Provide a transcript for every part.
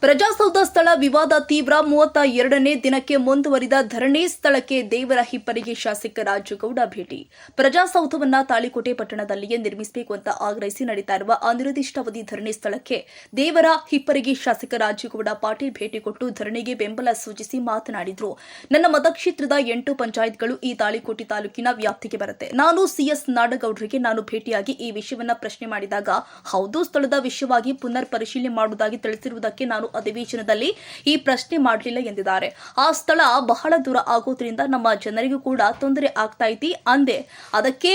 ಪ್ರಜಾಸೌಧ ಸ್ಥಳ ವಿವಾದ ತೀವ್ರ 32ನೇ ದಿನಕ್ಕೆ ಮುಂದುವರಿದ ಧರಣಿ ಸ್ಥಳಕ್ಕೆ ದೇವರ ಹಿಪ್ಪರಿಗೆ ಶಾಸಕ ರಾಜುಗೌಡ ಭೇಟಿ. ಪ್ರಜಾಸೌಧವನ್ನ ತಾಳಿಕೋಟೆ ಪಟ್ಟಣದಲ್ಲಿಯೇ ನಿರ್ಮಿಸಬೇಕು ಅಂತ ಆಗ್ರಹಿಸಿ ನಡೀತಾ ಇರುವ ಅನಿರ್ದಿಷ್ಟಾವಧಿ ಧರಣಿ ಸ್ಥಳಕ್ಕೆ ದೇವರ ಹಿಪ್ಪರಿಗೆ ಶಾಸಕ ರಾಜುಗೌಡ ಪಾಟೀಲ್ ಭೇಟಿ ಕೊಟ್ಟು ಧರಣಿಗೆ ಬೆಂಬಲ ಸೂಚಿಸಿ ಮಾತನಾಡಿದರು. ನನ್ನ ಮತಕ್ಷೇತ್ರದ 8 ಪಂಚಾಯತ್ಗಳು ಈ ತಾಳಿಕೋಟೆ ತಾಲೂಕಿನ ವ್ಯಾಪ್ತಿಗೆ ಬರುತ್ತೆ. ನಾನು ಸಿಎಸ್ ನಾಡಗೌಡರಿಗೆ ನಾನು ಭೇಟಿಯಾಗಿ ಈ ವಿಷಯವನ್ನ ಪ್ರಶ್ನೆ ಮಾಡಿದಾಗ ಹೌದು ಸ್ಥಳದ ವಿಷಯವಾಗಿ ಪುನರ್ ಪರಿಶೀಲನೆ ಮಾಡುವುದಾಗಿ ತಿಳಿಸಿರುವುದಕ್ಕೆ ನಾನು ಅಧಿವೇಶನದಲ್ಲಿ ಈ ಪ್ರಶ್ನೆ ಮಾಡಲಿಲ್ಲ ಎಂದಿದ್ದಾರೆ. ಆ ಸ್ಥಳ ಬಹಳ ದೂರ ಆಗೋದ್ರಿಂದ ನಮ್ಮ ಜನರಿಗೂ ಕೂಡ ತೊಂದರೆ ಆಗ್ತಾ ಐತಿ ಅಂದೆ. ಅದಕ್ಕೆ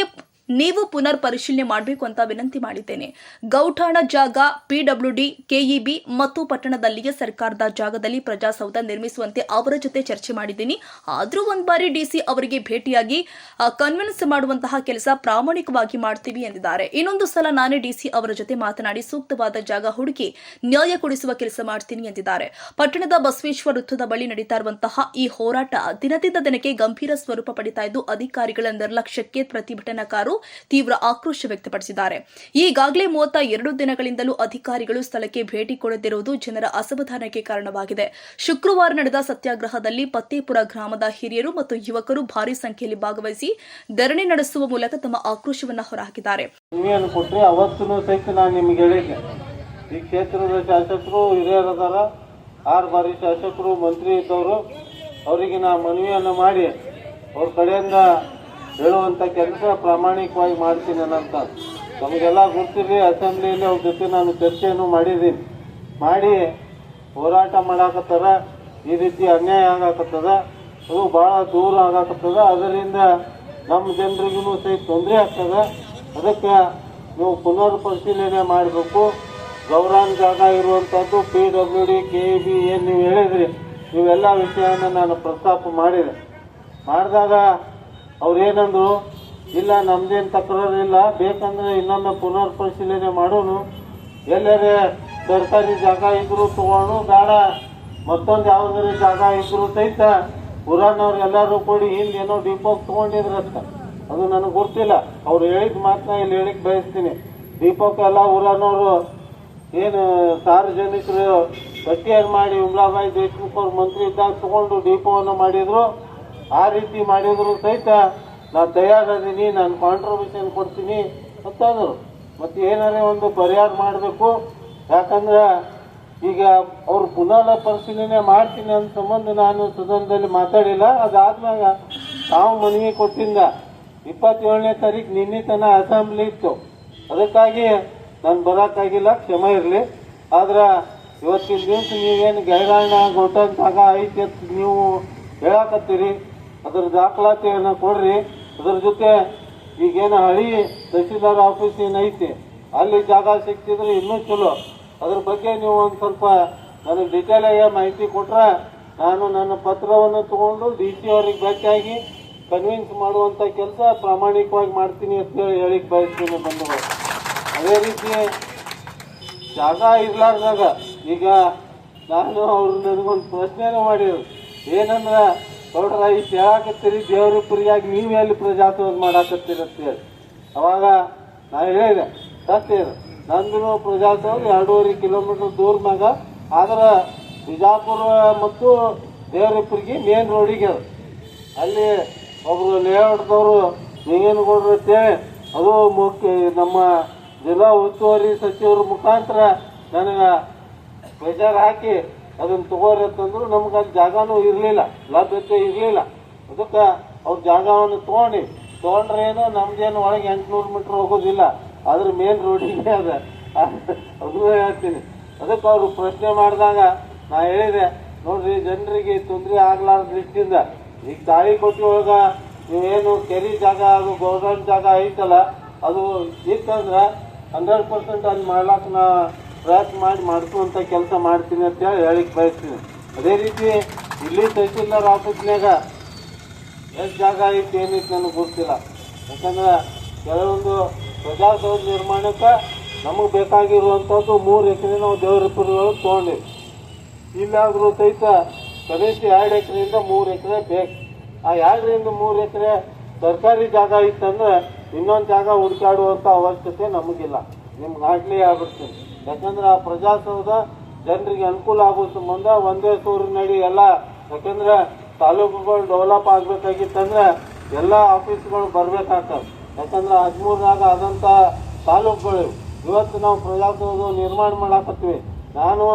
ನೀವು ಪುನರ್ ಪರಿಶೀಲನೆ ಮಾಡಬೇಕು ಅಂತ ವಿನಂತಿ ಮಾಡಿದ್ದೇನೆ. ಗೌಠಾಣ ಜಾಗ ಪಿಡಬ್ಲ್ಯೂಡಿ, ಕೆಇಬಿ ಮತ್ತು ಪಟ್ಟಣದಲ್ಲಿಯೇ ಸರ್ಕಾರದ ಜಾಗದಲ್ಲಿ ಪ್ರಜಾಸೌಧ ನಿರ್ಮಿಸುವಂತೆ ಅವರ ಜೊತೆ ಚರ್ಚೆ ಮಾಡಿದ್ದೀನಿ. ಆದರೂ ಒಂದು ಬಾರಿ ಡಿಸಿ ಅವರಿಗೆ ಭೇಟಿಯಾಗಿ ಕನ್ವಿನ್ಸ್ ಮಾಡುವಂತಹ ಕೆಲಸ ಪ್ರಾಮಾಣಿಕವಾಗಿ ಮಾಡ್ತೀವಿ ಎಂದಿದ್ದಾರೆ. ಇನ್ನೊಂದು ಸಲ ನಾನೇ ಡಿಸಿ ಅವರ ಜೊತೆ ಮಾತನಾಡಿ ಸೂಕ್ತವಾದ ಜಾಗ ಹುಡುಕಿ ನ್ಯಾಯ ಕೊಡಿಸುವ ಕೆಲಸ ಮಾಡ್ತೀನಿ ಎಂದಿದ್ದಾರೆ. ಪಟ್ಟಣದ ಬಸವೇಶ್ವರ ವೃತ್ತದ ಬಳಿ ನಡೀತಾ ಇರುವಂತಹ ಈ ಹೋರಾಟ ದಿನದಿಂದ ದಿನಕ್ಕೆ ಗಂಭೀರ ಸ್ವರೂಪ ಪಡಿತಾ ಇದ್ದು ಅಧಿಕಾರಿಗಳ ನಿರ್ಲಕ್ಷ್ಯಕ್ಕೆ ಪ್ರತಿಭಟನಾಕಾರರು ತೀವ್ರ ಆಕ್ರೋಶ ವ್ಯಕ್ತಪಡಿಸಿದ್ದಾರೆ. ಈಗಾಗಲೇ 32 ದಿನಗಳಿಂದಲೂ ಅಧಿಕಾರಿಗಳು ಸ್ಥಳಕ್ಕೆ ಭೇಟಿ ಕೊಡದಿರುವುದು ಜನರ ಅಸಮಾಧಾನಕ್ಕೆ ಕಾರಣವಾಗಿದೆ. ಶುಕ್ರವಾರ ನಡೆದ ಸತ್ಯಾಗ್ರಹದಲ್ಲಿ ಪತ್ತೇಪುರ ಗ್ರಾಮದ ಹಿರಿಯರು ಮತ್ತು ಯುವಕರು ಭಾರಿ ಸಂಖ್ಯೆಯಲ್ಲಿ ಭಾಗವಹಿಸಿ ಧರಣಿ ನಡೆಸುವ ಮೂಲಕ ತಮ್ಮ ಆಕ್ರೋಶವನ್ನು ಹೊರಹಾಕಿದ್ದಾರೆ. ಈ ಕ್ಷೇತ್ರದ ಶಾಸಕರು ಹಿರಿಯರದಾರ, 6 ಬಾರಿ ಶಾಸಕರು ಮಂತ್ರಿ ಇದ್ದವರು, ಅವರಿಗೆ ನಾ ಮನವಿಯನ್ನು ಮಾಡಿ ಅವ್ರ ಕಡೆಯಿಂದ ಹೇಳುವಂಥ ಕೆಲಸ ಪ್ರಾಮಾಣಿಕವಾಗಿ ಮಾಡ್ತೀನಿ ಅನ್ನಂತ ನಮಗೆಲ್ಲ ಗೊತ್ತಿರಲಿ. ಅಸೆಂಬ್ಲಿಯಲ್ಲಿ ಅವ್ರ ಜೊತೆ ನಾನು ಚರ್ಚೆಯನ್ನು ಮಾಡಿ ಹೋರಾಟ ಮಾಡಾಕತ್ತಾರ. ಈ ರೀತಿ ಅನ್ಯಾಯ ಆಗಾಕತ್ತದ, ಅದು ಭಾಳ ದೂರ ಆಗಾಕತ್ತದ. ಅದರಿಂದ ನಮ್ಮ ಜನರಿಗೂ ಸಹಿತ ತೊಂದರೆ ಆಗ್ತದ. ಅದಕ್ಕೆ ನೀವು ಪುನರ್ ಪರಿಶೀಲನೆ ಮಾಡಬೇಕು. ಗೌರಾನ್ ಜಾಗ ಇರುವಂಥದ್ದು PWD, KEB ಏನು ನೀವು ಹೇಳಿದ್ರಿ, ಇವೆಲ್ಲ ವಿಷಯವನ್ನು ನಾನು ಪ್ರಸ್ತಾಪ ಮಾಡಿದಾಗ ಅವ್ರೇನಂದ್ರು, ಇಲ್ಲ ನಮ್ದೇನು ತಕರಾರು ಇಲ್ಲ, ಬೇಕಂದ್ರೆ ಇನ್ನೊಮ್ಮೆ ಪುನರ್ ಪರಿಶೀಲನೆ ಮಾಡೋನು, ಎಲ್ಲರೇ ಸರ್ಕಾರಿ ಜಾಗ ಇದ್ರು ತಗೊಂಡು ಬೇಡ, ಮತ್ತೊಂದು ಯಾವುದಾದ್ರು ಜಾಗ ಇದ್ರು ಸಹಿತ ಪುರಾಣವ್ರು ಎಲ್ಲರೂ ಕೂಡಿ ಹಿಂದೇನೋ ಡಿಪೋಗೆ ತೊಗೊಂಡಿದ್ರಷ್ಟ. ಅದು ನನಗೆ ಗೊತ್ತಿಲ್ಲ, ಅವ್ರು ಹೇಳಿದ ಮಾತನ್ನ ಇಲ್ಲಿ ಹೇಳಿಕ್ ಬಯಸ್ತೀನಿ. ಡಿಪೋಕ್ಕೆ ಎಲ್ಲ ಊರನವರು ಏನು ಸಾರ್ವಜನಿಕರು ಗಟ್ಟಿಯಾಗಿ ಮಾಡಿ ಉಮ್ಲಾಬಾಯಿ ದೇಶಮುಖ್ ಅವ್ರ ಮಂತ್ರಿ ಇದ್ದಾಗ ತಗೊಂಡು ಡಿಪೋವನ್ನು ಮಾಡಿದ್ರು. ಆ ರೀತಿ ಮಾಡಿದ್ರು ಸಹಿತ ನಾನು ತಯಾರಿದ್ದೀನಿ, ನಾನು ಕಾಂಟ್ರಿಬ್ಯೂಷನ್ ಕೊಡ್ತೀನಿ ಅಂತಂದರು. ಮತ್ತು ಏನಾರೇ ಒಂದು ಪರಿಹಾರ ಮಾಡಬೇಕು. ಯಾಕಂದ್ರೆ ಈಗ ಅವ್ರು ಪುನಃ ಪರಿಶೀಲನೆ ಮಾಡ್ತೀನಿ ಅಂತ ಸಂಬಂಧ ನಾನು ಸದನದಲ್ಲಿ ಮಾತಾಡಿಲ್ಲ. ಅದಾದ್ಮ್ಯಾಗ ನಾವು ಮನವಿ ಕೊಟ್ಟಿಂದ 27ನೇ ತಾರೀಕು ನಿನ್ನೆ ತನಕ ಅಸೆಂಬ್ಲಿ ಇತ್ತು, ಅದಕ್ಕಾಗಿ ನಾನು ಬರೋಕ್ಕಾಗಿಲ್ಲ, ಕ್ಷಮೆ ಇರಲಿ. ಆದ್ರೆ ಇವತ್ತಿನ ದಿವಸ ನೀವೇನು ಗೈರಾಣ ಗೋಟನ್ ಜಾಗ ಐತಿ ಅಂತ ನೀವು ಹೇಳಕತ್ತೀರಿ, ಅದರ ದಾಖಲಾತಿಯನ್ನು ಕೊಡ್ರಿ. ಅದರ ಜೊತೆ ಈಗೇನು ಹಳಿ ತಹಸೀಲ್ದಾರ್ ಆಫೀಸ್ ಏನೈತಿ ಅಲ್ಲಿ ಜಾಗ ಸಿಗ್ತಿದ್ರೆ ಇನ್ನೂ ಚಲೋ. ಅದ್ರ ಬಗ್ಗೆ ನೀವು ಒಂದು ಸ್ವಲ್ಪ ನನಗೆ ಡಿಟೇಲ್ ಆಗಿ ಮಾಹಿತಿ ಕೊಟ್ರೆ ನಾನು ನನ್ನ ಪತ್ರವನ್ನು ತಗೊಂಡು DC ಅವ್ರಿಗೆ ಭೇಟಿಯಾಗಿ ಕನ್ವಿನ್ಸ್ ಮಾಡುವಂಥ ಕೆಲಸ ಪ್ರಾಮಾಣಿಕವಾಗಿ ಮಾಡ್ತೀನಿ ಅಂತ ಹೇಳಿಕ್ ಬಯಸ್ತೀನಿ ಬಂಧುಗಳು. ಅದೇ ರೀತಿ ಜಾಗ ಇರ್ಲಾರ್ದಾಗ ಈಗ ನಾನು ಅವ್ರು ನನಗೊಂದು ಪ್ರಶ್ನೆನೂ ಮಾಡಿದ್ರು, ಏನಂದ್ರೆ ನೋಡ್ರ ಇಷ್ಟು ಹೇಳಾಕತ್ತೀರಿ ದೇವರಿಬ್ಬರಿಗಾಗಿ ನೀವು ಎಲ್ಲಿ ಪ್ರಜಾಸೌಧ ಮಾಡಾಕತ್ತೀರಿ ಅಂತೇಳಿ. ಅವಾಗ ನಾನು ಹೇಳಿದೆ, ಸತ್ಯ ಇದೆ, ನಂದು ಪ್ರಜಾಸೌಧ 2.5 ಕಿಲೋಮೀಟರ್ ದೂರನಾಗ, ಆದ್ರೆ ಬಿಜಾಪುರ ಮತ್ತು ದೇವರಿಬ್ಬರಿಗೆ ಮೇನ್ ರೋಡಿಗೆ ಅದು. ಅಲ್ಲಿ ಒಬ್ಬರು ಲೇಔಟ್ದವರು ನೀವೇನುಗೌಡ್ರು ಅಂತೇಳಿ ಅದು ನಮ್ಮ ಜಿಲ್ಲಾ ಉಸ್ತುವಾರಿ ಸಚಿವರ ಮುಖಾಂತರ ನನಗೆ ಪ್ರೆಷರ್ ಹಾಕಿ ಅದನ್ನು ತಗೋರಿ ಅಂತಂದ್ರು. ನಮ್ಗೆ ಅಲ್ಲಿ ಜಾಗನೂ ಇರಲಿಲ್ಲ, ಲಭ್ಯತೆ ಇರಲಿಲ್ಲ. ಅದಕ್ಕೆ ಅವ್ರ ಜಾಗವನ್ನು ತೊಗೊಂಡ್ರೆ ಏನೋ ನಮ್ದೇನು ಒಳಗೆ 800 ಮೀಟ್ರ್ ಹೋಗೋದಿಲ್ಲ, ಆದ್ರೆ ಮೇನ್ ರೋಡಿಗೆ ಅದ. ಅದು ಹೇಳ್ತೀನಿ. ಅದಕ್ಕೆ ಅವರು ಪ್ರಶ್ನೆ ಮಾಡಿದಾಗ ನಾ ಹೇಳಿದೆ, ನೋಡ್ರಿ ಜನರಿಗೆ ತೊಂದರೆ ಆಗ್ಲಾರ್ದ ದೃಷ್ಟಿಯಿಂದ ಈಗ ತಾಳಿಕೋಟೆ ಒಳಗೆ ನೀವೇನು ಕೆರಿ ಜಾಗ ಅದು ಗೌರ್ಮೆಂಟ್ ಜಾಗ ಐತಲ್ಲ, ಅದು ಇತ್ತಂದ್ರೆ 100% ಅಲ್ಲಿ ಮಾಡ್ಲಾಕ ನಾ ಪ್ರಯತ್ನ ಮಾಡಿಸುವಂಥ ಕೆಲಸ ಮಾಡ್ತೀನಿ ಅಂತ ಹೇಳಿಕ್ ಬಯಸ್ತೀನಿ. ಅದೇ ರೀತಿ ಇಲ್ಲಿ ತಹಸೀಲ್ದಾರ್ ಆಫೀಸ್ನಾಗ ಎಷ್ಟು ಜಾಗ ಐತಿ ಏನೈತಿ ನನಗೆ ಗೊತ್ತಿಲ್ಲ. ಯಾಕಂದ್ರೆ ಕೆಲವೊಂದು ಪ್ರಜಾಸೌಧ ನಿರ್ಮಾಣಕ್ಕೆ ನಮಗೆ ಬೇಕಾಗಿರುವಂಥದ್ದು 3 ಎಕರೆ ನಾವು ದೇವರಿಬ್ಬರುಗಳು ತೊಗೊಂಡಿವಿ. ಇಲ್ಲಾದರೂ ಸಹಿತ ಕನಿಷ್ಠ 2 ಎಕರೆಯಿಂದ 3 ಎಕರೆ ಬೇಕು. ಆ 2ರಿಂದ 3 ಎಕರೆ ಸರ್ಕಾರಿ ಜಾಗ ಇತ್ತಂದ್ರೆ ಇನ್ನೊಂದು ಜಾಗ ಹುಡುಕಾಡುವಂಥ ಅವಶ್ಯಕತೆ ನಮಗಿಲ್ಲ, ನಿಮ್ಗೆ ಆಗ್ಲೇ ಆಗ್ಬಿಡ್ತೀನಿ. ಯಾಕಂದ್ರೆ ಆ ಪ್ರಜಾಸೌಧ ಜನರಿಗೆ ಅನುಕೂಲ ಆಗೋ ಸಂಬಂಧ ಒಂದೇ ಸೂರಿನಡಿ ಎಲ್ಲ, ಯಾಕಂದ್ರೆ ತಾಲೂಕುಗಳು ಡೆವಲಪ್ ಆಗ್ಬೇಕಾಗಿತ್ತಂದ್ರೆ ಎಲ್ಲ ಆಫೀಸ್ಗಳು ಬರ್ಬೇಕಾಗ್ತದೆ. ಯಾಕಂದ್ರೆ 13ನಾಗ ಆದಂತ ತಾಲೂಕುಗಳು ಇವತ್ತು ನಾವು ಪ್ರಜಾಸೌಧ ನಿರ್ಮಾಣ ಮಾಡಾಕತ್ತೀವಿ. ನಾನು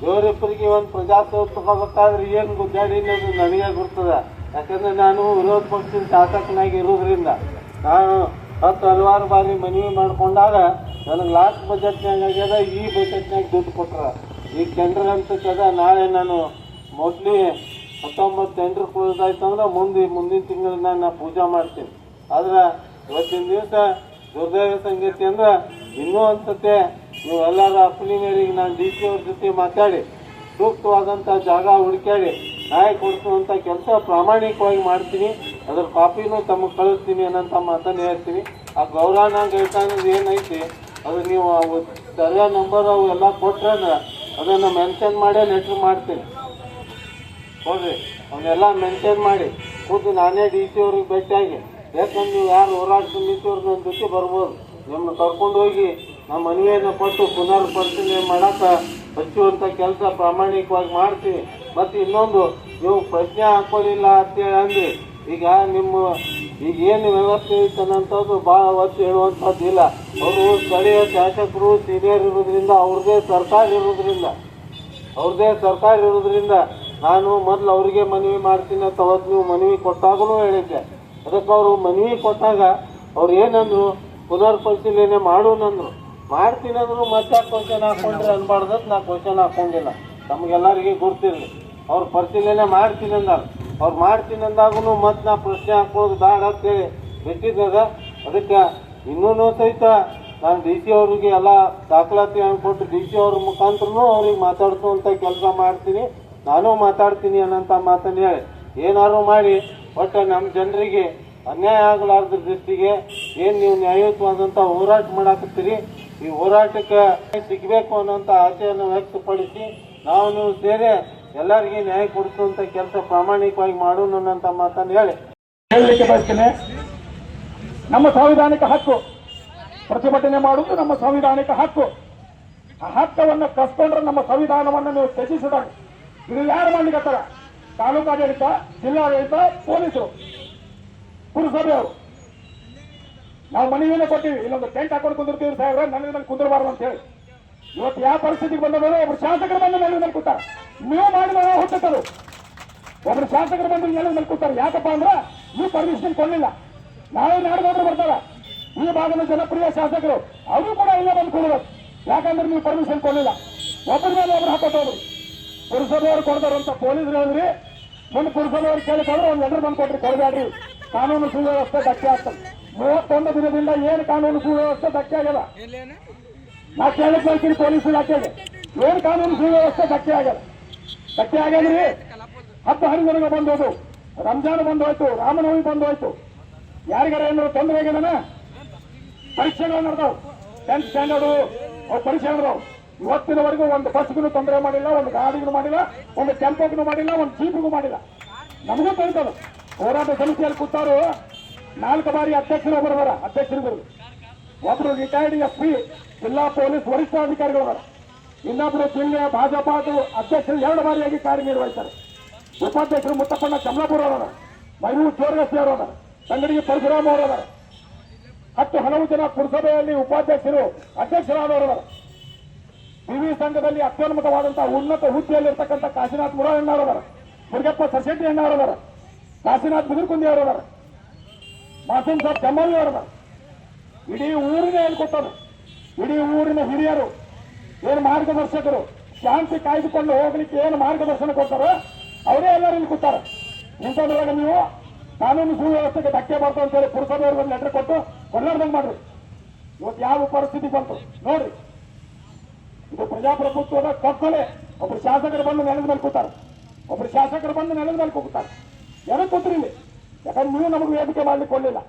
ದೇವರಿಬ್ಬರಿಗೆ ಒಂದು ಪ್ರಜಾಸೌಧ ತಗೋಬೇಕಾದ್ರೆ ಏನು ಗುದ್ದಾಡಿ ಅನ್ನೋದು ನನಗೆ ಗೊತ್ತದೆ. ಯಾಕಂದ್ರೆ ನಾನು ವಿರೋಧ ಪಕ್ಷದ ಶಾಸಕನಾಗಿ ಇರೋದ್ರಿಂದ ನಾನು ಹಲವಾರು ಬಾರಿ ಮನವಿ ಮಾಡ್ಕೊಂಡಾಗ ನನಗೆ ಲಾಸ್ಟ್ ಬಜೆಟ್ನಾಗ ಆಗ್ಯದ, ಈ ಬಜೆಟ್ನಾಗ ದುಡ್ಡು ಕೊಟ್ರ. ಈಗ ಟೆಂಡರ್ ಅಂತಕ್ಕದ ನಾಳೆ ನಾನು ಮೋಸ್ಟ್ಲಿ 19 ಟೆಂಡರ್ ಕ್ಲೋಸ್ ಆಯ್ತು ಅಂದ್ರೆ ಮುಂದಿನ ತಿಂಗಳಿನ ನಾನು ಪೂಜೆ ಮಾಡ್ತೀನಿ. ಆದ್ರೆ ಇವತ್ತಿನ ದಿವಸ ದುರ್ದೈವ ಸಂಗತಿ ಅಂದ್ರೆ ಇನ್ನೂ ಅನ್ಸತ್ತೆ ನೀವೆಲ್ಲರ ಅಪ್ಪಲಿ ಮೇರೆಗೆ ನಾನು DC ಅವ್ರ ಜೊತೆ ಮಾತಾಡಿ ಸೂಕ್ತವಾದಂಥ ಜಾಗ ಹುಡುಕಾಡಿ ನ್ಯಾಯ ಕೊಡಿಸುವಂಥ ಕೆಲಸ ಪ್ರಾಮಾಣಿಕವಾಗಿ ಮಾಡ್ತೀನಿ. ಅದ್ರ ಕಾಪಿನೂ ತಮಗೆ ಕಳಿಸ್ತೀನಿ ಅನ್ನೋಂಥ ಮಾತನ್ನು ಹೇಳ್ತೀನಿ. ಆ ಗೌರವನಾಗ ಅನ್ನೋದು ಏನೈತಿ ಅದು ನೀವು ಸರ್ವೆ ನಂಬರ್ ಅವು ಎಲ್ಲ ಕೊಟ್ರೆ ಅಂದ್ರೆ ಅದನ್ನು ಮೆನ್ಷನ್ ಮಾಡೇ ಲೆಟ್ರ್ ಮಾಡ್ತೀನಿ. ನೋಡ್ರಿ ಅವನ್ನೆಲ್ಲ ಮೆನ್ಷನ್ ಮಾಡಿ ಖುದ್ದು ನಾನೇ DC ಅವ್ರಿಗೆ ಭೇಟಿಯಾಗಿ, ಯಾಕಂದ್ರೆ ನೀವು ಯಾರು ಹೋರಾಟ ಸಮಿತಿಯವ್ರು ನನ್ನ ಜೊತೆ ಬರ್ಬೋದು, ನಿಮ್ಮನ್ನ ಕರ್ಕೊಂಡು ಹೋಗಿ ನಮ್ಮ ಮನವಿಯನ್ನು ಕೊಟ್ಟು ಪುನರ್ ಪರಿಶೀಲನೆ ಮಾಡಕ್ಕೆ ಹಚ್ಚುವಂಥ ಕೆಲಸ ಪ್ರಾಮಾಣಿಕವಾಗಿ ಮಾಡ್ತೀವಿ. ಮತ್ತು ಇನ್ನೊಂದು, ನೀವು ಪ್ರಶ್ನೆ ಹಾಕೊಳ್ಳಿಲ್ಲ ಅಂತೇಳಿ ಅಂದ್ರೆ ಈಗ ಏನು ವ್ಯವಸ್ಥೆ ಐತೆ ಅನ್ನೋಂಥದ್ದು ಭಾಳ ಒತ್ತು ಹೇಳುವಂಥದ್ದಿಲ್ಲ. ಅವರು ಸ್ಥಳೀಯ ಶಾಸಕರು ಸೀನಿಯರ್ ಇರೋದ್ರಿಂದ ಅವ್ರದ್ದೇ ಸರ್ಕಾರ ಇರೋದ್ರಿಂದ ನಾನು ಮೊದಲು ಅವರಿಗೆ ಮನವಿ ಮಾಡ್ತೀನಿ ಅಂತ ಅವತ್ತು ನೀವು ಮನವಿ ಕೊಟ್ಟಾಗೂ ಹೇಳಿದ್ದೆ. ಅದಕ್ಕೆ ಅವರು ಮನವಿ ಕೊಟ್ಟಾಗ ಅವ್ರು ಏನಂದ್ರು, ಪುನರ್ ಪರಿಶೀಲನೆ ಮಾಡೋಣಂದ್ರು. ಮಾಡ್ತೀನಂದ್ರು ಮತ್ತೆ ಕ್ವಶನ್ ಹಾಕೊಂಡ್ರೆ ಅನ್ಬಾರ್ದತ್ ನಾ ಕ್ವಶನ್ ಹಾಕೊಂಡಿಲ್ಲ. ನಮಗೆಲ್ಲರಿಗೆ ಗುರ್ತಿರಲಿ. ಅವ್ರು ಪರಿಶೀಲನೆ ಮಾಡ್ತೀನಂದಾಗೂ ಮತ್ತೆ ನಾ ಪ್ರಶ್ನೆ ಹಾಕೋದು ಬೇಡ ಅಂತೇಳಿ ಬಿಟ್ಟಿದ್ದಾಗ ಅದಕ್ಕೆ ಇನ್ನೂ ಸಹಿತ ನಾನು DC ಅವ್ರಿಗೆ ಎಲ್ಲ ದಾಖಲಾತಿ ಕೊಟ್ಟು DC ಅವ್ರ ಮುಖಾಂತರನೂ ಅವ್ರಿಗೆ ಮಾತಾಡಿಸುವಂಥ ಕೆಲಸ ಮಾಡ್ತೀನಿ, ನಾನು ಮಾತಾಡ್ತೀನಿ ಅನ್ನೋಂಥ ಮಾತನ್ನು ಹೇಳಿ ಏನಾದ್ರು ಮಾಡಿ ಒಟ್ಟು ನಮ್ಮ ಜನರಿಗೆ ಅನ್ಯಾಯ ಆಗಲಾರ್ದ ದೃಷ್ಟಿಗೆ ಏನು ನೀವು ನ್ಯಾಯಯುತವಾದಂಥ ಹೋರಾಟ ಮಾಡಾಕತ್ತೀರಿ, ಈ ಹೋರಾಟಕ್ಕೆ ಸಿಗಬೇಕು ಅನ್ನೋಂಥ ಆಶೆಯನ್ನು ವ್ಯಕ್ತಪಡಿಸಿ ನೀವು ಸೇರಿ ಎಲ್ಲರಿಗೆ ನ್ಯಾಯ ಕೊಡಿಸುವಂಥ ಕೆಲಸ ಪ್ರಾಮಾಣಿಕವಾಗಿ ಮಾಡೋಣ ಅನ್ನೋಂಥ ಮಾತನ್ನು ಹೇಳಲಿಕ್ಕೆ ಬಯಸ್ತೇನೆ. ನಮ್ಮ ಸಾಂವಿಧಾನಿಕ ಹಕ್ಕು ಪ್ರತಿಭಟನೆ ಮಾಡುವುದು ನಮ್ಮ ಸಾಂವಿಧಾನಿಕ ಹಕ್ಕು. ಆ ಹಕ್ಕವನ್ನು ಕಸ್ಕೊಂಡ್ರೆ ನಮ್ಮ ಸಂವಿಧಾನವನ್ನು ನೀವು ತ್ಯಜಿಸಿದಾಗ ಇದು ಯಾರು ಮಾಡ್ಲಿಕ್ಕತ್ತಾರ? ತಾಲೂಕಾಡಳಿತ, ಜಿಲ್ಲಾಡಳಿತ, ಪೊಲೀಸರು, ಪುರಸಭೆಯವರು. ನಾವು ಮನವಿಯನ್ನು ಕೊಟ್ಟಿವಿ, ಇಲ್ಲೊಂದು ಟೆಂಟ್ ಹಾಕೊಂಡು ಕುಂದಿರ್ತೀವಿ ಸಾಹೇಬ್ರೆ, ನನಗೆ ಕುಂದಿರಬಾರ್ದು ಅಂತ ಹೇಳಿ. ಇವತ್ತು ಯಾವ ಪರಿಸ್ಥಿತಿಗೆ ಬಂದವರು? ಒಬ್ರು ಶಾಸಕರು ಬಂದು ನೆಲದ ಕೂತಾರೆ. ನೀವು ಮಾಡಿದ ಹುಟ್ಟುತ್ತರು. ಒಬ್ರು ಶಾಸಕರು ಬಂದು ನೆಲದ ಕೂತಾರೆ. ಯಾಕಪ್ಪ ಅಂದ್ರೆ ನೀವು ಪರ್ಮಿಷನ್ ಕೊಡಲಿಲ್ಲ. ನಾಳೆ ನಾಡದವರು ಬರ್ತಾರೆ, ಈ ಭಾಗದ ಜನಪ್ರಿಯ ಶಾಸಕರು, ಅವರು ಕೂಡ ಇಲ್ಲ ಬಂದು ಕೊಡಬೇಕು. ಯಾಕಂದ್ರೆ ನೀವು ಪರ್ಮಿಷನ್ ಕೊಡಲಿಲ್ಲ. ಒಬ್ಬರ ಮೇಲೆ ಒಬ್ರು ಹಾಕೋತವ್ರು. ಪುರಸಭೆಯವರು ಕೊಡ್ತಾರಂತ ಪೊಲೀಸರು ಹೇಳಿದ್ರಿ. ಮುಂದೆ ಪುರಸಭೆಯವರು ಕೇಳಿಕೊಂಡ್ರೆ ಒಂದು ಲೆಟರ್ ಬಂದು ಕೊಟ್ರಿ, ಕೊಡಬೇಡ್ರಿ, ಕಾನೂನು ಸುವ್ಯವಸ್ಥೆ ಧಕ್ಕೆ ಆಗ್ತದೆ. 31 ದಿನದಿಂದ ಏನು ಕಾನೂನು ಸುವ್ಯವಸ್ಥೆ ಧಕ್ಕೆ ಆಗಲ್ಲ. ನಾ ಕೇಳಕ್ ಹೇಳ್ತೀನಿ ಪೊಲೀಸ್ ಇಲಾಖೆಗೆ, ಏನು ಕಾನೂನು ಸುವ್ಯವಸ್ಥೆ ಧಕ್ಕೆ ಆಗಲ್ಲ. ಧಕ್ಕೆ ಆಗ್ಯಾದ್ರಿ. ಹಬ್ಬ ಹರಿದಿನಗಳು ಬಂದೋದು, ರಂಜಾನ್ ಬಂದೋಯ್ತು, ರಾಮನವಮಿ ಬಂದೋಯ್ತು. ಯಾರಿಗಾರ ಏನಾದ್ರು ತೊಂದರೆ ಆಗ್ಯದನ? ಪರೀಕ್ಷೆಗಳು ನಡೆದವು, 10th ಸ್ಟ್ಯಾಂಡರ್ಡು ಅವ್ರು ಪರೀಕ್ಷೆ ನಡೆದವು. ಇವತ್ತಿನವರೆಗೂ ಒಂದು ಬಸ್ಗೂ ತೊಂದರೆ ಮಾಡಿಲ್ಲ, ಒಂದು ಗಾಡಿಗೂ ಮಾಡಿಲ್ಲ, ಒಂದು ಟೆಂಪೋಗೂ ಮಾಡಿಲ್ಲ, ಒಂದು ಜೀಪ್ಗೂ ಮಾಡಿಲ್ಲ. ನಮಗೂ ತಿಳಿತದ. ಹೋರಾಟ ಸಮಿತಿಯಲ್ಲಿ ಕೂತಾರು 4 ಬಾರಿ ಅಧ್ಯಕ್ಷರು ಬರೋದಾರ. ಅಧ್ಯಕ್ಷರುಗಳು ಒಬ್ರು ರಿಟೈರ್ಡ್ SP, ಜಿಲ್ಲಾ ಪೊಲೀಸ್ ವರಿಷ್ಠಾಧಿಕಾರಿಗಳು. ಇನ್ನೊಬ್ರು ಜಿಲ್ಲೆಯ ಭಾಜಪ ಅಧ್ಯಕ್ಷರು 2 ಬಾರಿಯಾಗಿ ಕಾರ್ಯನಿರ್ವಹಿಸ್ತಾರೆ. ಉಪಾಧ್ಯಕ್ಷರು ಮುತ್ತಪ್ಪಣ್ಣ ಕಮಲಾಪುರ ಅವರ, ಮೈನೂರು ಚೋರಗಸ್ತಿ ಅವರ, ತಂಗಡಿಗೆ ಪರಶುರಾಮ್ ಅವರವರ, 10 ಹಲವು ಜನ ಪುರಸಭೆಯಲ್ಲಿ ಉಪಾಧ್ಯಕ್ಷರು ಅಧ್ಯಕ್ಷರಾದವರವರ. PV ಸಂಘದಲ್ಲಿ ಅತ್ಯುನ್ನತವಾದಂತಹ ಉನ್ನತ ಹುದ್ದೆಯಲ್ಲಿರ್ತಕ್ಕಂಥ ಕಾಶಿನಾಥ್ ಮುರಾಯಣ್ಣವರವರ, ಮುರುಗಪ್ಪ ಸಶೆಟ್ಟಿ ಅಣ್ಣವರವರ, ಕಾಶಿನಾಥ್ ಬಿದಿರ್ಕುಂದಿ ಅವರವರ, ಮಾಸೂಮ್ ಸಾಬ್ ಜಮಾಲಿ ಅವರವರ. ಇಡೀ ಊರಿನ ಹೇಳ್ಕೊಟ್ಟರು. ಇಡೀ ಊರಿನ ಹಿರಿಯರು, ಏನು ಮಾರ್ಗದರ್ಶಕರು, ಶಾಂತಿ ಕಾಯ್ದುಕೊಂಡು ಹೋಗ್ಲಿಕ್ಕೆ ಏನು ಮಾರ್ಗದರ್ಶನ ಕೊಡ್ತಾರೋ ಅವರೇ ಎಲ್ಲರೂ ಇಲ್ಲಿ ಕೂತಾರೆ. ಇಂಥದ್ರೊಳಗೆ ನೀವು ಕಾನೂನು ಸುವ್ಯವಸ್ಥೆಗೆ ಧಕ್ಕೆ ಬರ್ತು ಅಂತೇಳಿ ಪುರಸಭೆಯವ್ರಿಗೆ ಒಂದು ಲೆಟರ್ ಕೊಟ್ಟು ಕೊಡ್ಲಾರ್ದಂಗೆ ಮಾಡ್ರಿ. ಇವತ್ತು ಯಾವ ಪರಿಸ್ಥಿತಿ ಬಂತು ನೋಡ್ರಿ. ಇದು ಪ್ರಜಾಪ್ರಭುತ್ವದ ಕತ್ತಲೆ. ಒಬ್ರು ಶಾಸಕರು ಬಂದು ನೆಲದ ಮೇಲೆ ಕೂತಾರೆ, ಒಬ್ರು ಶಾಸಕರು ಬಂದು ನೆಲದ ಮೇಲೆ ಕೂತಾರೆ. ಯಾರು ಕೂತ್ರಿ ಇಲ್ಲಿ? ಯಾಕಂದ್ರೆ ನೀವು ನಮಗೆ ವೇದಿಕೆ ಮಾಡ್ಲಿಕ್ಕೆ ಕೊಡಲಿಲ್ಲ.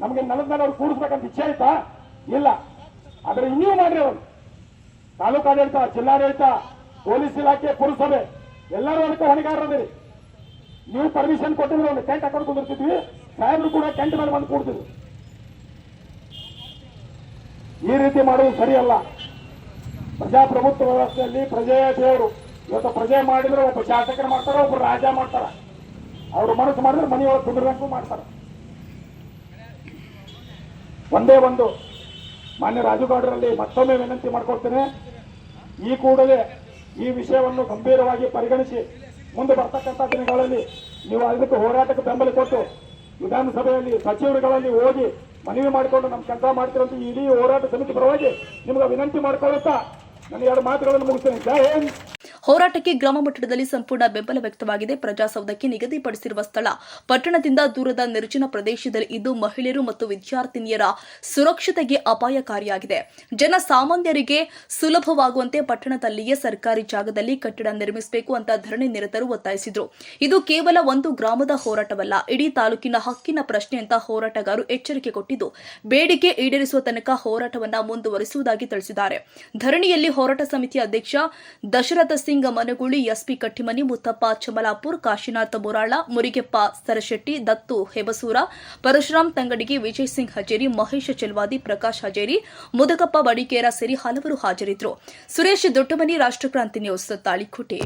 ನಮಗೆ ನೆಲದ ಮೇಲೆ ಅವ್ರು ಕೂಡಿಸ್ಬೇಕಂತ ಇಚ್ಛೆ ಆಯ್ತಾ? ಇಲ್ಲ. ಆದ್ರೆ ಇನ್ನೂ ಮಾಡ್ರಿ. ಅವರು ತಾಲೂಕಾಡಳಿತ, ಜಿಲ್ಲಾಡಳಿತ, ಪೊಲೀಸ್ ಇಲಾಖೆ, ಪುರಸಭೆ ಎಲ್ಲರೂ ಅದಕ್ಕೆ ಹೊಣೆಗಾರರಿದ್ದೀರಿ. ನೀವು ಪರ್ಮಿಷನ್ ಕೊಟ್ಟಿದ್ರೆ ಒಂದು ಟೆಂಟ್ ಹಾಕೊಂಡು ಕುಂದಿರ್ತಿದ್ವಿ, ಸಾಹೇಬ್ರು ಕೂಡ ಟೆಂಟ್ ಮೇಲೆ ಬಂದು ಕೂಡ್ತಿದ್ವಿ. ಈ ರೀತಿ ಮಾಡುವುದು ಸರಿಯಲ್ಲ. ಪ್ರಜಾಪ್ರಭುತ್ವ ವ್ಯವಸ್ಥೆಯಲ್ಲಿ ಪ್ರಜೆಯ ದೇವರು. ಇವತ್ತು ಪ್ರಜೆ ಮಾಡಿದ್ರೆ ಒಬ್ಬ ಶಾಸಕರು ಮಾಡ್ತಾರ, ಒಬ್ಬ ರಾಜ ಮಾಡ್ತಾರ. ಅವರು ಮನಸ್ಸು ಮಾಡಿದ್ರೆ ಮನೆಯೊಳಗೆ ಕುದುರಂಗೂ ಮಾಡ್ತಾರೆ. ಒಂದೇ ಒಂದು ಮಾನ್ಯ ರಾಜುಗೌಡರಲ್ಲಿ ಮತ್ತೊಮ್ಮೆ ವಿನಂತಿ ಮಾಡ್ಕೊಳ್ತೇನೆ, ಈ ಕೂಡಲೇ ಈ ವಿಷಯವನ್ನು ಗಂಭೀರವಾಗಿ ಪರಿಗಣಿಸಿ ಮುಂದೆ ಬರ್ತಕ್ಕಂಥ ದಿನಗಳಲ್ಲಿ ನೀವು ಅದಕ್ಕೆ ಹೋರಾಟಕ್ಕೆ ಬೆಂಬಲ ಕೊಟ್ಟು ವಿಧಾನಸಭೆಯಲ್ಲಿ ಸಚಿವರುಗಳಲ್ಲಿ ಹೋಗಿ ಮನವಿ ಮಾಡಿಕೊಂಡು ನಮ್ಮ ಕೆಲಸ ಮಾಡ್ತಿರೋಂಥ ಇಡೀ ಹೋರಾಟ ಸಮಿತಿ ಪರವಾಗಿ ನಿಮ್ಗೆ ವಿನಂತಿ ಮಾಡ್ಕೊಳ್ಳುತ್ತಾ ನನ್ನ 2 ಮಾತುಗಳನ್ನು ಮುಗಿಸ್ತೇನೆ. ಜೈ ಹಿಂದ್. ಹೋರಾಟಕ್ಕೆ ಗ್ರಾಮ ಮಟ್ಟದಲ್ಲಿ ಸಂಪೂರ್ಣ ಬೆಂಬಲ ವ್ಯಕ್ತವಾಗಿದೆ. ಪ್ರಜಾಸೌಧಕ್ಕೆ ನಿಗದಿಪಡಿಸಿರುವ ಸ್ಥಳ ಪಟ್ಟಣದಿಂದ ದೂರದ ನಿರ್ಜನ ಪ್ರದೇಶದಲ್ಲಿ ಇದ್ದು ಮಹಿಳೆಯರು ಮತ್ತು ವಿದ್ಯಾರ್ಥಿನಿಯರ ಸುರಕ್ಷತೆಗೆ ಅಪಾಯಕಾರಿಯಾಗಿದೆ. ಜನಸಾಮಾನ್ಯರಿಗೆ ಸುಲಭವಾಗುವಂತೆ ಪಟ್ಟಣದಲ್ಲಿಯೇ ಸರ್ಕಾರಿ ಜಾಗದಲ್ಲಿ ಕಟ್ಟಡ ನಿರ್ಮಿಸಬೇಕು ಅಂತ ಧರಣಿ ನಿರತರು ಒತ್ತಾಯಿಸಿದರು. ಇದು ಕೇವಲ ಒಂದು ಗ್ರಾಮದ ಹೋರಾಟವಲ್ಲ, ಇಡೀ ತಾಲೂಕಿನ ಹಕ್ಕಿನ ಪ್ರಶ್ನೆ ಅಂತ ಹೋರಾಟಗಾರರು ಎಚ್ಚರಿಕೆ ಕೊಟ್ಟಿದ್ದು, ಬೇಡಿಕೆ ಈಡೇರಿಸುವ ತನಕ ಹೋರಾಟವನ್ನ ಮುಂದುವರಿಸುವುದಾಗಿ ತಿಳಿಸಿದ್ದಾರೆ. ಧರಣಿಯಲ್ಲಿ ಹೋರಾಟ ಸಮಿತಿ ಅಧ್ಯಕ್ಷ ದಶರಥ ಸಿಂಗ್ ಮನಗೂಳಿ, ಎಸ್ಪಿ ಕಟ್ಟಿಮನಿ, ಮುತ್ತಪ್ಪ ಚಮಲಾಪುರ್, ಕಾಶಿನಾಥ ಬೋರಾಳ, ಮುರಿಗೆಪ್ಪ ಸರಶೆಟ್ಟಿ, ದತ್ತು ಹೆಬಸೂರ, ಪರಶುರಾಮ್ ತಂಗಡಿಗೆ, ವಿಜಯ್ ಸಿಂಗ್ ಹಜೇರಿ, ಮಹೇಶ್ ಚೆಲ್ವಾದಿ, ಪ್ರಕಾಶ್ ಹಜೇರಿ, ಮುದಕಪ್ಪ ಬಡಿಕೇರ ಸೇರಿ ಹಲವರು ಹಾಜರಿದ್ದರು. ಸುರೇಶ್ ದೊಡ್ಡಮನಿ, ರಾಷ್ಟ್ರಕ್ರಾಂತಿ ನ್ಯೂಸ್, ತಾಳಿಕೋಟೆ.